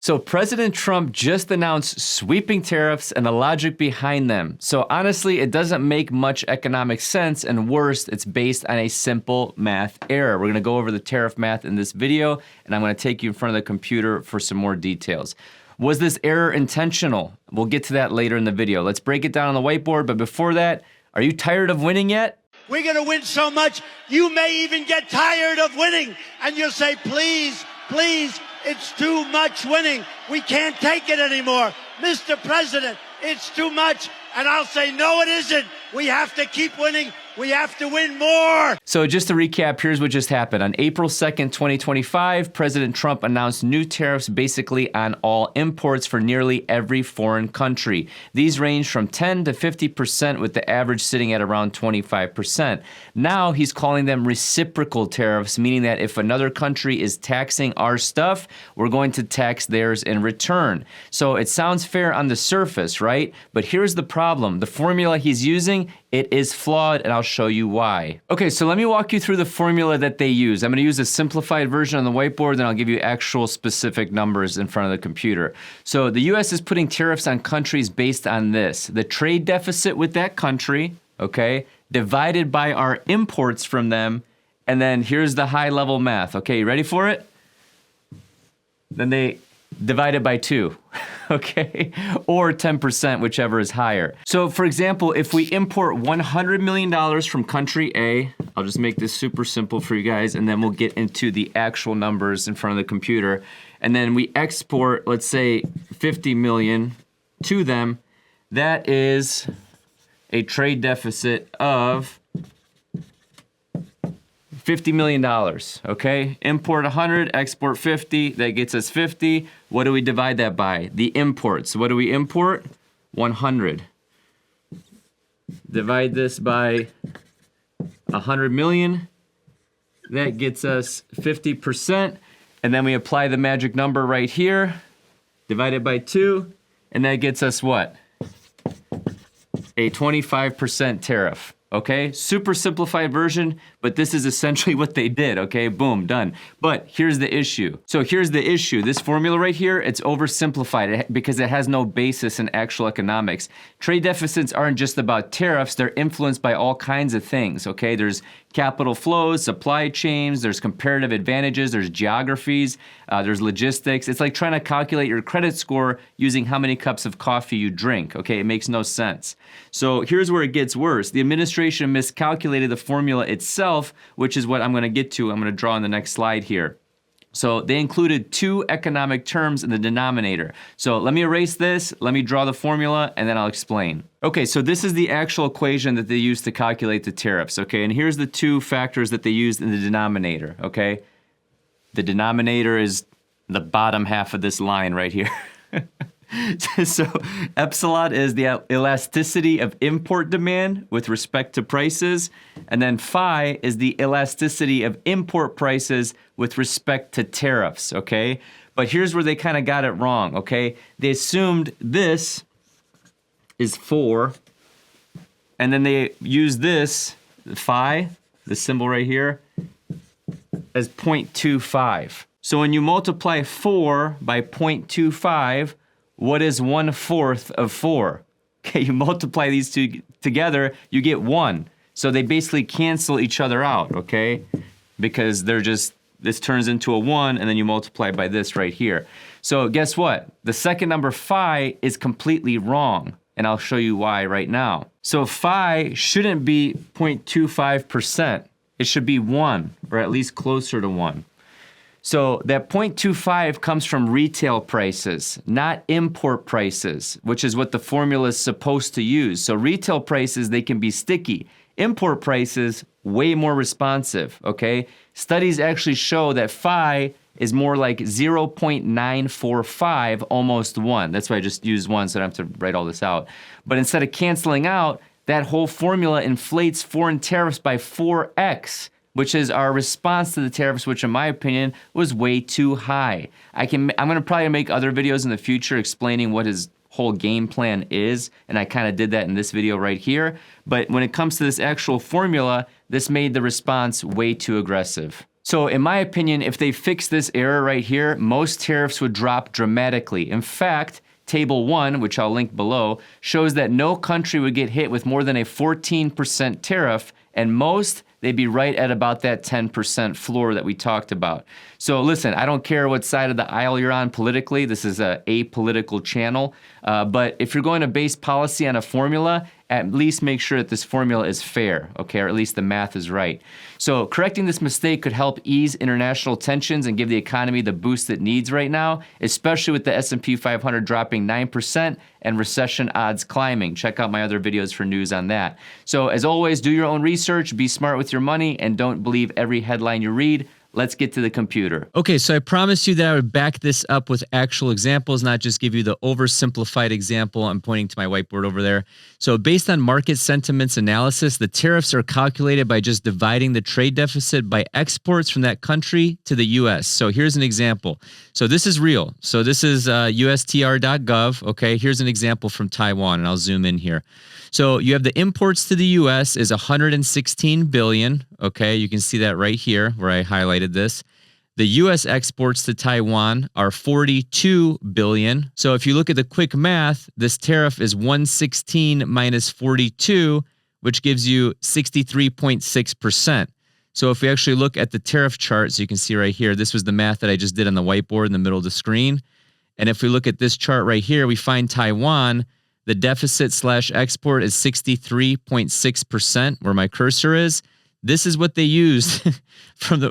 So President Trump just announced sweeping tariffs and the logic behind them. So honestly, it doesn't make much economic sense, and worse, it's based on a simple math error. We're gonna go over the tariff math in this video, and I'm gonna take you in front of the computer for some more details. Was this error intentional? We'll get to that later in the video. Let's break it down on the whiteboard, but before that, are you tired of winning yet? We're gonna win so much, you may even get tired of winning, and you'll say, please, please, it's too much winning. We can't take it anymore. Mr. President, it's too much. And I'll say, no, it isn't. We have to keep winning. We have to win more. So just to recap, here's what just happened. On April 2nd, 2025, President Trump announced new tariffs basically on all imports for nearly every foreign country. These range from 10 to 50%, with the average sitting at around 25%. Now he's calling them reciprocal tariffs, meaning that if another country is taxing our stuff, we're going to tax theirs in return. So it sounds fair on the surface, right? But here's the problem. The formula he's using, it is flawed, and I'll show you why. Okay, so let me walk you through the formula that they use. I'm gonna use a simplified version on the whiteboard, then I'll give you actual specific numbers in front of the computer. So the US is putting tariffs on countries based on this: the trade deficit with that country, okay, divided by our imports from them, and then here's the high level math. Okay, you ready for it? Then they divide it by 2. Okay, or 10%, whichever is higher. So for example, if we import $100 million from country A, I'll just make this super simple for you guys, and then we'll get into the actual numbers in front of the computer. And then we export, let's say, 50 million to them. That is a trade deficit of $50 million, okay? Import 100, export 50, that gets us 50. What do we divide that by? The imports. What do we import? 100. Divide this by 100 million. That gets us 50%. And then we apply the magic number right here. Divide it by 2. And that gets us what? A 25% tariff. Okay, super simplified version, but this is essentially what they did, okay? Boom, done. But here's the issue. So here's the issue. This formula right here, it's oversimplified because it has no basis in actual economics. Trade deficits aren't just about tariffs, they're influenced by all kinds of things, okay? There's capital flows, supply chains, there's comparative advantages, there's geographies, there's logistics. It's like trying to calculate your credit score using how many cups of coffee you drink, okay? It makes no sense. So here's where it gets worse. The administration miscalculated the formula itself, which is what I'm gonna get to. I'm gonna draw on the next slide here. So they included 2 economic terms in the denominator. So let me erase this, let me draw the formula, and then I'll explain. Okay, so this is the actual equation that they used to calculate the tariffs, okay? And here's the 2 factors that they used in the denominator, okay? The denominator is the bottom half of this line right here. So epsilon is the elasticity of import demand with respect to prices, and then phi is the elasticity of import prices with respect to tariffs, okay? But here's where they kind of got it wrong, okay? They assumed this is 4, and then they used this, phi, the symbol right here, as 0.25. So when you multiply 4 by 0.25, what is 1/4 of 4? Okay, you multiply these 2 together, you get 1. So they basically cancel each other out, okay? Because they're just, this turns into a 1, and then you multiply by this right here. So guess what? The second number, phi, is completely wrong, and I'll show you why right now. So phi shouldn't be 0.25%. It should be 1, or at least closer to 1. So that 0.25 comes from retail prices, not import prices, which is what the formula is supposed to use. So retail prices, they can be sticky. Import prices, way more responsive, okay? Studies actually show that phi is more like 0.945, almost 1. That's why I just used 1, so I don't have to write all this out. But instead of canceling out, that whole formula inflates foreign tariffs by 4x. Which is our response to the tariffs, which in my opinion was way too high. I'm gonna probably make other videos in the future explaining what his whole game plan is, and I kind of did that in this video right here. But when it comes to this actual formula, this made the response way too aggressive. So in my opinion, if they fix this error right here, most tariffs would drop dramatically. In fact, Table 1, which I'll link below, shows that no country would get hit with more than a 14% tariff, and most, they'd be right at about that 10% floor that we talked about. So listen, I don't care what side of the aisle you're on politically. This is a apolitical channel. But if you're going to base policy on a formula, at least make sure that this formula is fair, okay, or at least the math is right. So correcting this mistake could help ease international tensions and give the economy the boost it needs right now, especially with the S&P 500 dropping 9% and recession odds climbing. Check out my other videos for news on that. So as always, do your own research, be smart with your money, and don't believe every headline you read. Let's get to the computer. Okay, so I promised you that I would back this up with actual examples, not just give you the oversimplified example. I'm pointing to my whiteboard over there. So based on market sentiments analysis, the tariffs are calculated by just dividing the trade deficit by exports from that country to the U.S. So here's an example. So this is real. So this is USTR.gov. Okay, here's an example from Taiwan, and I'll zoom in here. So you have the imports to the U.S. is 116 billion. Okay, you can see that right here where I highlighted this. The U.S. exports to Taiwan are 42 billion. So if you look at the quick math, this tariff is 116 minus 42, which gives you 63.6%. So if we actually look at the tariff chart, so you can see right here, this was the math that I just did on the whiteboard in the middle of the screen. And if we look at this chart right here, we find Taiwan. The deficit / export is 63.6%, where my cursor is. This is what they used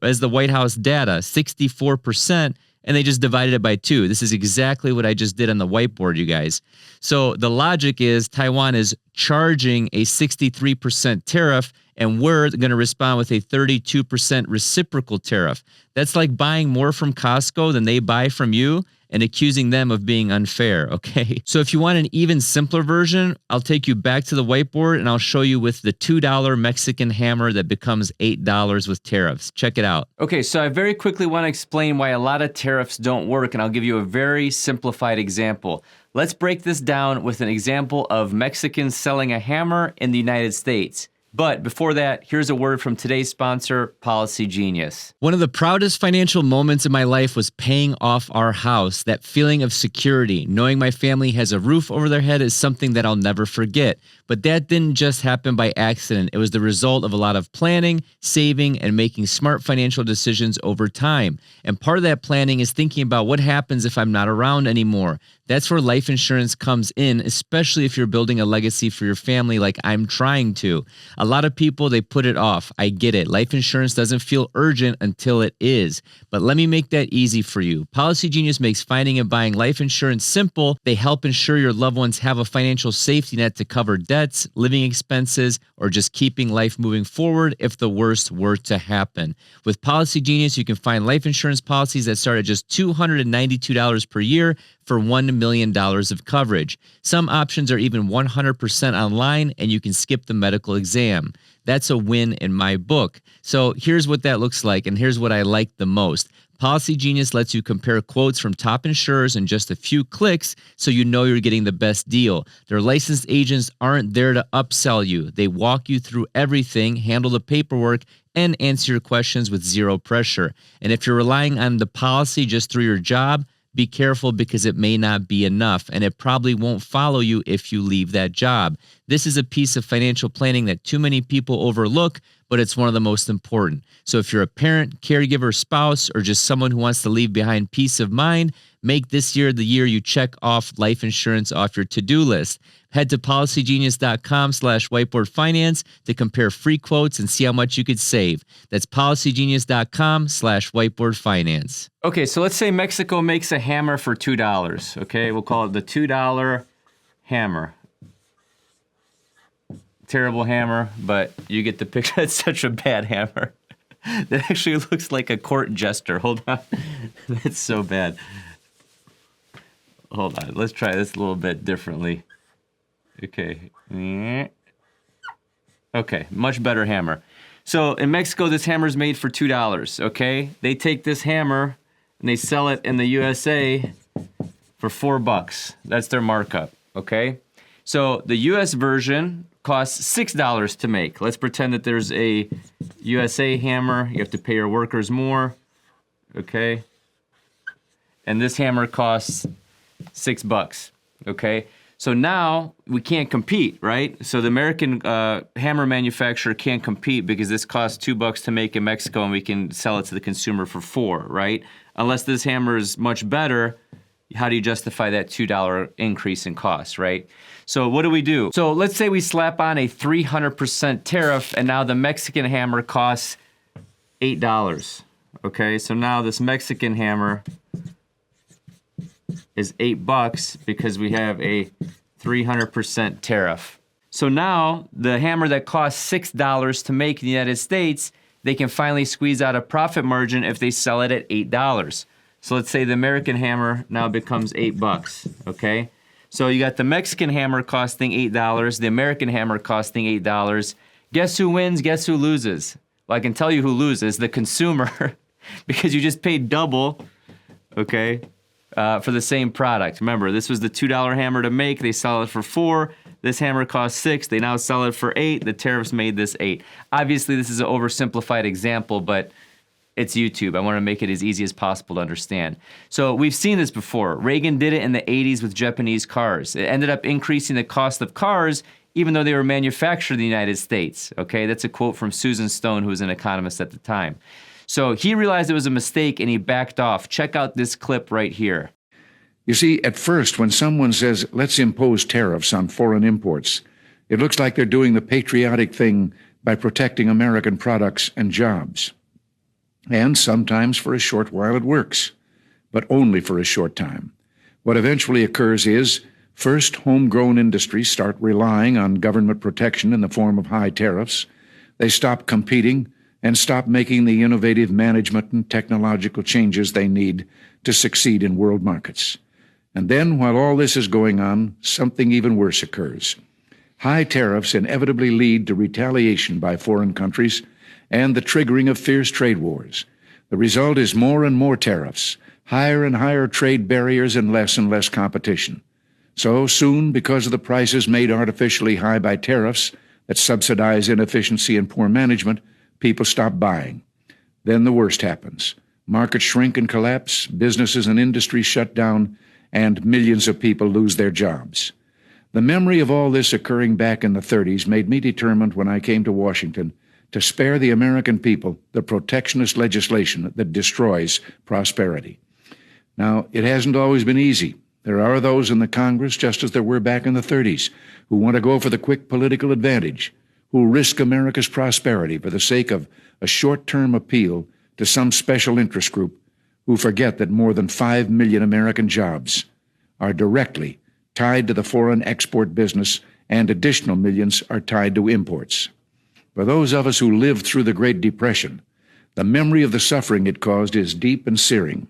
as the White House data, 64%, and they just divided it by 2. This is exactly what I just did on the whiteboard, you guys. So the logic is Taiwan is charging a 63% tariff, and we're going to respond with a 32% reciprocal tariff. That's like buying more from Costco than they buy from you and accusing them of being unfair, okay? So if you want an even simpler version, I'll take you back to the whiteboard and I'll show you with the $2 Mexican hammer that becomes $8 with tariffs. Check it out. Okay, so I very quickly want to explain why a lot of tariffs don't work, and I'll give you a very simplified example. Let's break this down with an example of Mexicans selling a hammer in the United States. But before that, here's a word from today's sponsor, Policy Genius. One of the proudest financial moments in my life was paying off our house. That feeling of security, knowing my family has a roof over their head, is something that I'll never forget. But that didn't just happen by accident. It was the result of a lot of planning, saving, and making smart financial decisions over time. And part of that planning is thinking about what happens if I'm not around anymore. That's where life insurance comes in, especially if you're building a legacy for your family like I'm trying to. A lot of people, they put it off. I get it. Life insurance doesn't feel urgent until it is. But let me make that easy for you. Policy Genius makes finding and buying life insurance simple. They help ensure your loved ones have a financial safety net to cover debts, living expenses, or just keeping life moving forward if the worst were to happen. With Policy Genius, you can find life insurance policies that start at just $292 per year for $1 million of coverage. Some options are even 100% online, and you can skip the medical exam. That's a win in my book. So here's what that looks like, and here's what I like the most. Policy Genius lets you compare quotes from top insurers in just a few clicks so you know you're getting the best deal. Their licensed agents aren't there to upsell you. They walk you through everything, handle the paperwork, and answer your questions with zero pressure. And if you're relying on the policy just through your job, be careful because it may not be enough, and it probably won't follow you if you leave that job. This is a piece of financial planning that too many people overlook, but it's one of the most important. So if you're a parent, caregiver, spouse, or just someone who wants to leave behind peace of mind, make this year the year you check off life insurance off your to-do list. Head to policygenius.com/whiteboardfinance to compare free quotes and see how much you could save. That's policygenius.com/whiteboardfinance. Okay, so let's say Mexico makes a hammer for $2. Okay, we'll call it the $2 hammer. Terrible hammer, but you get the picture. It's such a bad hammer. That actually looks like a court jester. Hold on. That's so bad. Hold on. Let's try this a little bit differently. Okay. Okay, much better hammer. So in Mexico, this hammer is made for $2, okay? They take this hammer and they sell it in the USA for $4. That's their markup, okay? So the US version costs $6 to make. Let's pretend that there's a USA hammer. You have to pay your workers more, okay? And this hammer costs $6, okay? So now we can't compete, right? So the American hammer manufacturer can't compete because this costs $2 to make in Mexico and we can sell it to the consumer for $4, right? Unless this hammer is much better, how do you justify that $2 increase in cost, right? So what do? So let's say we slap on a 300% tariff and now the Mexican hammer costs $8, okay? So now this Mexican hammer is $8 because we have a 300% tariff. So now the hammer that costs $6 to make in the United States, they can finally squeeze out a profit margin if they sell it at $8. So let's say the American hammer now becomes $8, okay? So you got the Mexican hammer costing $8, the American hammer costing $8. Guess who wins? Guess who loses? Well, I can tell you who loses, the consumer, because you just paid double, okay, for the same product. Remember, this was the $2 hammer to make. They sell it for $4. This hammer costs $6. They now sell it for $8. The tariffs made this $8. Obviously, this is an oversimplified example, but it's YouTube. I want to make it as easy as possible to understand. So we've seen this before. Reagan did it in the 80s with Japanese cars. It ended up increasing the cost of cars even though they were manufactured in the United States. Okay, that's a quote from Susan Stone, who was an economist at the time. So he realized it was a mistake and he backed off. Check out this clip right here. You see, at first, when someone says, let's impose tariffs on foreign imports, it looks like they're doing the patriotic thing by protecting American products and jobs. And sometimes for a short while it works, but only for a short time. What eventually occurs is, first, homegrown industries start relying on government protection in the form of high tariffs. They stop competing and stop making the innovative management and technological changes they need to succeed in world markets. And then, while all this is going on, something even worse occurs. High tariffs inevitably lead to retaliation by foreign countries and the triggering of fierce trade wars. The result is more and more tariffs, higher and higher trade barriers, and less competition. So soon, because of the prices made artificially high by tariffs that subsidize inefficiency and poor management, people stop buying. Then the worst happens. Markets shrink and collapse, businesses and industries shut down, and millions of people lose their jobs. The memory of all this occurring back in the 30s made me determined when I came to Washington to spare the American people the protectionist legislation that destroys prosperity. Now, it hasn't always been easy. There are those in the Congress, just as there were back in the 30s, who want to go for the quick political advantage, who risk America's prosperity for the sake of a short-term appeal to some special interest group, who forget that more than 5 million American jobs are directly tied to the foreign export business, and additional millions are tied to imports. For those of us who lived through the Great Depression, the memory of the suffering it caused is deep and searing.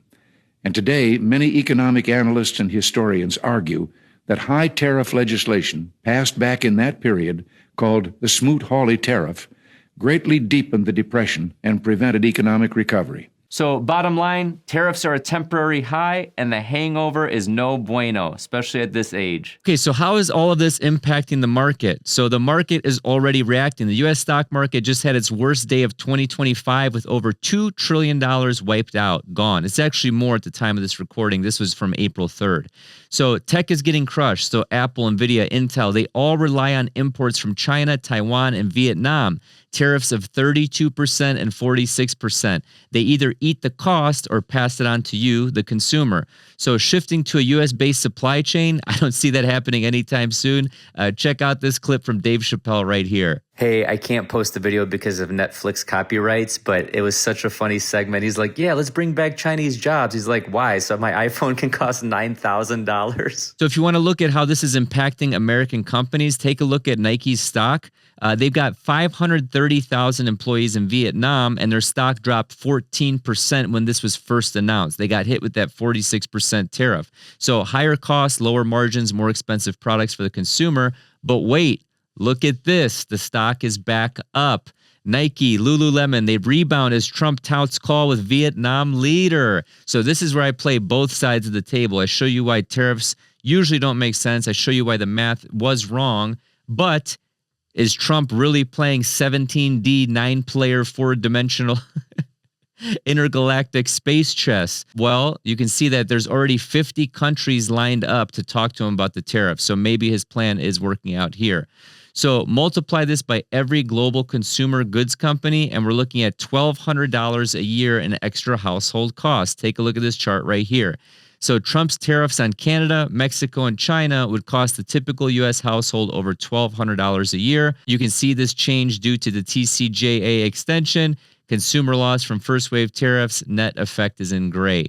And today, many economic analysts and historians argue that high tariff legislation passed back in that period, called the Smoot-Hawley Tariff, greatly deepened the Depression and prevented economic recovery. So bottom line, tariffs are a temporary high and the hangover is no bueno, especially at this age. Okay, so how is all of this impacting the market? So the market is already reacting. The U.S. stock market just had its worst day of 2025 with over $2 trillion wiped out, gone. It's actually more at the time of this recording. This was from April 3rd. So tech is getting crushed. So Apple, Nvidia, Intel, they all rely on imports from China, Taiwan, and Vietnam. Tariffs of 32% and 46%. They either eat the cost or pass it on to you, the consumer. So shifting to a U.S.-based supply chain, I don't see that happening anytime soon. Check out this clip from Dave Chappelle right here. Hey, I can't post the video because of Netflix copyrights, but it was such a funny segment. He's like, yeah, let's bring back Chinese jobs. He's like, why? So my iPhone can cost $9,000. So if you want to look at how this is impacting American companies, take a look at Nike's stock. They've got 530,000 employees in Vietnam, and their stock dropped 14% when this was first announced. They got hit with that 46% tariff. So higher costs, lower margins, more expensive products for the consumer. But wait, look at this. The stock is back up. Nike, Lululemon, they rebound as Trump touts call with Vietnam leader. So this is where I play both sides of the table. I show you why tariffs usually don't make sense. I show you why the math was wrong. But Is Trump really playing 17D 9-player 4-dimensional intergalactic space chess? Well, you can see that there's already 50 countries lined up to talk to him about the tariff. So maybe his plan is working out here. So multiply this by every global consumer goods company, and we're looking at $1,200 a year in extra household costs. Take a look at this chart right here. So Trump's tariffs on Canada, Mexico, and China would cost the typical U.S. household over $1,200 a year. You can see this change due to the TCJA extension. Consumer loss from first wave tariffs, net effect is in gray.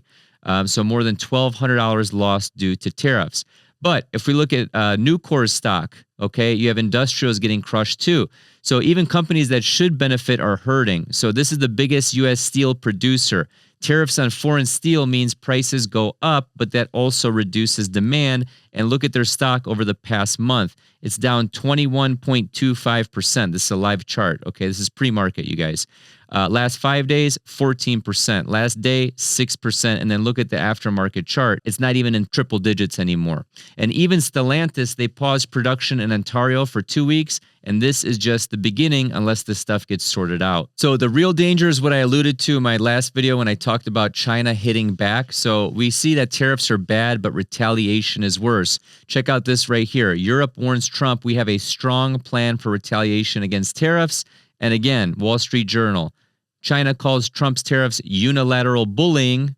So more than $1,200 lost due to tariffs. But if we look at Nucor's stock, okay, you have industrials getting crushed too. So even companies that should benefit are hurting. So this is the biggest U.S. steel producer. Tariffs on foreign steel means prices go up, but that also reduces demand. And look at their stock over the past month. It's down 21.25%. This is a live chart. Okay, this is pre-market, you guys. Last 5 days, 14%. Last day, 6%. And then look at the aftermarket chart. It's not even in triple digits anymore. And even Stellantis, they paused production in Ontario for 2 weeks. And this is just the beginning unless this stuff gets sorted out. So the real danger is what I alluded to in my last video when I talked about China hitting back. So we see that tariffs are bad, but retaliation is worse. Check out this right here. Europe warns Trump, we have a strong plan for retaliation against tariffs. And again, Wall Street Journal, China calls Trump's tariffs unilateral bullying,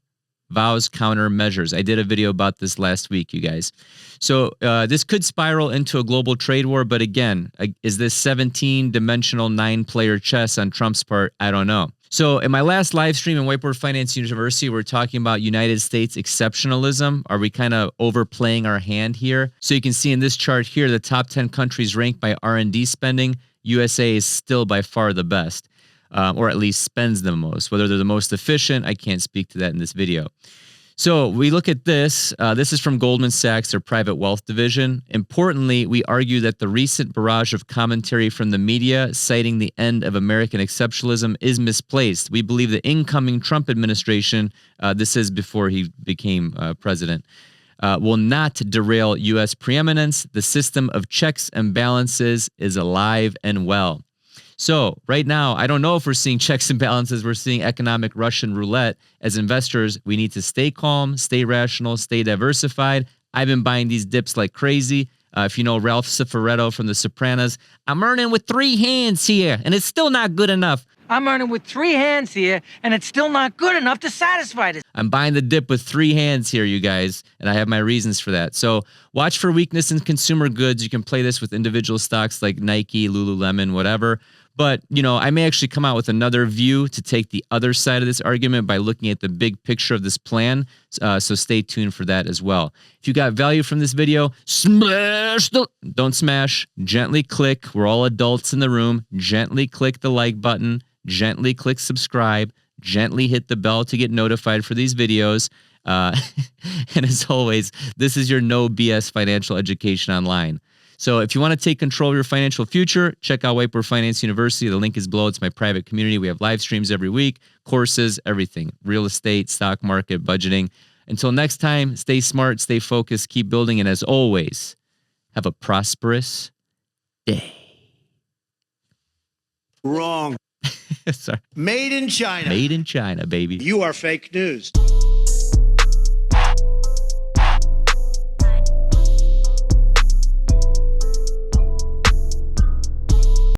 vows countermeasures. I did a video about this last week, you guys. So this could spiral into a global trade war. But again, is this 17-dimensional 9-player chess on Trump's part? I don't know. So in my last live stream in Whiteboard Finance University, we're talking about United States exceptionalism. Are we kind of overplaying our hand here? So you can see in this chart here, the top 10 countries ranked by R&D spending. USA is still by far the best, or at least spends the most. Whether they're the most efficient, I can't speak to that in this video. So we look at this. This is from Goldman Sachs, their private wealth division. Importantly, we argue that the recent barrage of commentary from the media citing the end of American exceptionalism is misplaced. We believe the incoming Trump administration, this is before he became president, will not derail U.S. preeminence. The system of checks and balances is alive and well. So right now, I don't know if we're seeing checks and balances. We're seeing economic Russian roulette. As investors, we need to stay calm, stay rational, stay diversified. I've been buying these dips like crazy. If you know Ralph Cifaretto from The Sopranos, I'm earning with 3 hands here, and it's still not good enough. I'm earning with 3 hands here, and it's still not good enough to satisfy this. I'm buying the dip with 3 hands here, you guys, and I have my reasons for that. So watch for weakness in consumer goods. You can play this with individual stocks like Nike, Lululemon, whatever. But, you know, I may actually come out with another view to take the other side of this argument by looking at the big picture of this plan. So stay tuned for that as well. If you got value from this video, don't smash, gently click. We're all adults in the room. Gently click the like button. Gently click subscribe. Gently hit the bell to get notified for these videos. And as always, this is your no BS financial education online. So if you want to take control of your financial future, check out Whiteboard Finance University. The link is below. It's my private community. We have live streams every week, courses, everything, real estate, stock market, budgeting. Until next time, stay smart, stay focused, keep building. And as always, have a prosperous day. Wrong. Sorry. Made in China. Made in China, baby. You are fake news.